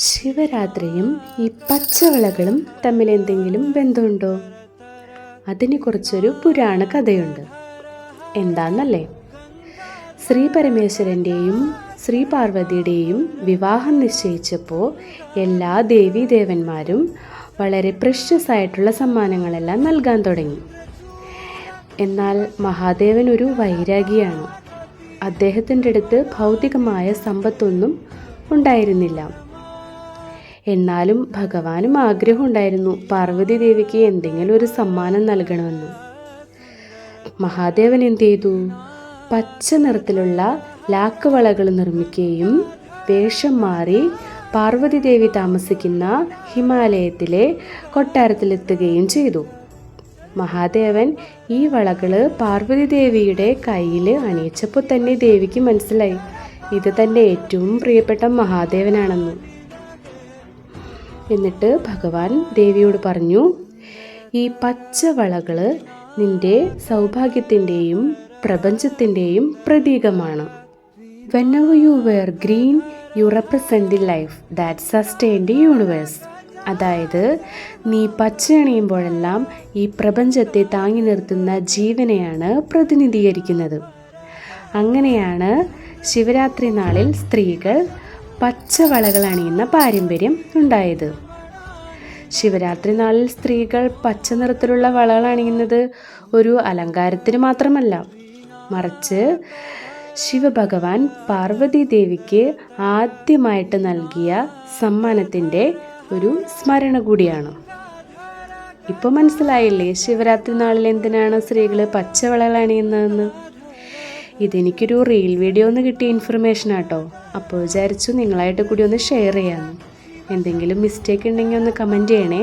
ശിവരാത്രിയും ഈ പച്ചവളകളും തമ്മിൽ എന്തെങ്കിലും ബന്ധമുണ്ടോ? അതിനെക്കുറിച്ചൊരു പുരാണ കഥയുണ്ട്. എന്താന്നല്ലേ? ശ്രീ പരമേശ്വരൻ്റെയും ശ്രീ പാർവതിയുടെയും വിവാഹം നിശ്ചയിച്ചപ്പോൾ എല്ലാ ദേവീദേവന്മാരും വളരെ പ്രഷ്യസ് ആയിട്ടുള്ള സമ്മാനങ്ങളെല്ലാം നൽകാൻ തുടങ്ങി. എന്നാൽ മഹാദേവൻ ഒരു വൈരാഗിയാണ്. അദ്ദേഹത്തിൻ്റെ അടുത്ത് ഭൗതികമായ സമ്പത്തൊന്നും ഉണ്ടായിരുന്നില്ല. എന്നാലും ഭഗവാനും ആഗ്രഹമുണ്ടായിരുന്നു പാർവതി ദേവിക്ക് എന്തെങ്കിലും ഒരു സമ്മാനം നൽകണമെന്ന്. മഹാദേവൻ എന്ത് ചെയ്തു? പച്ച നിറത്തിലുള്ള ലാക്ക് വളകൾ നിർമ്മിക്കുകയും വേഷം മാറി പാർവതി ദേവി താമസിക്കുന്ന ഹിമാലയത്തിലെ കൊട്ടാരത്തിലെത്തുകയും ചെയ്തു. മഹാദേവൻ ഈ വളകൾ പാർവതി ദേവിയുടെ കയ്യിൽ അണിയിച്ചപ്പോൾ തന്നെ ദേവിക്ക് മനസ്സിലായി ഇത് തൻ്റെ ഏറ്റവും പ്രിയപ്പെട്ട മഹാദേവനാണെന്ന്. എന്നിട്ട് ഭഗവാൻ ദേവിയോട് പറഞ്ഞു, ഈ പച്ച വളകൾ നിന്റെ സൗഭാഗ്യത്തിൻ്റെയും പ്രപഞ്ചത്തിൻ്റെയും പ്രതീകമാണ്. Whenever you wear green, you represent the life that sustains the universe. അതായത് നീ പച്ചയണിയുമ്പോഴെല്ലാം ഈ പ്രപഞ്ചത്തെ താങ്ങി നിർത്തുന്ന ജീവനെയാണ് പ്രതിനിധീകരിക്കുന്നത്. അങ്ങനെയാണ് ശിവരാത്രി നാളിൽ സ്ത്രീകൾ പച്ചവളകൾ അണിയുന്ന പാരമ്പര്യം ഉണ്ടായത്. ശിവരാത്രി നാളിൽ സ്ത്രീകൾ പച്ച നിറത്തിലുള്ള വളകൾ അണിയുന്നത് ഒരു അലങ്കാരത്തിന് മാത്രമല്ല, മറിച്ച് ശിവഭഗവാൻ പാർവതി ദേവിക്ക് ആദ്യമായിട്ട് നൽകിയ സമ്മാനത്തിൻ്റെ ഒരു സ്മരണ കൂടിയാണ്. ഇപ്പോൾ മനസ്സിലായില്ലേ ശിവരാത്രി നാളിൽ എന്തിനാണ് സ്ത്രീകൾ പച്ചവളകൾ അണിയുന്നതെന്ന്? ഇതെനിക്കൊരു റീൽ വീഡിയോ ഒന്ന് കിട്ടിയ ഇൻഫർമേഷൻ ആട്ടോ. അപ്പോൾ വിചാരിച്ചു നിങ്ങളായിട്ട് കൂടി ഒന്ന് ഷെയർ ചെയ്യാമെന്ന്. എന്തെങ്കിലും മിസ്റ്റേക്ക് ഉണ്ടെങ്കിൽ ഒന്ന് കമൻറ്റ് ചെയ്യണേ.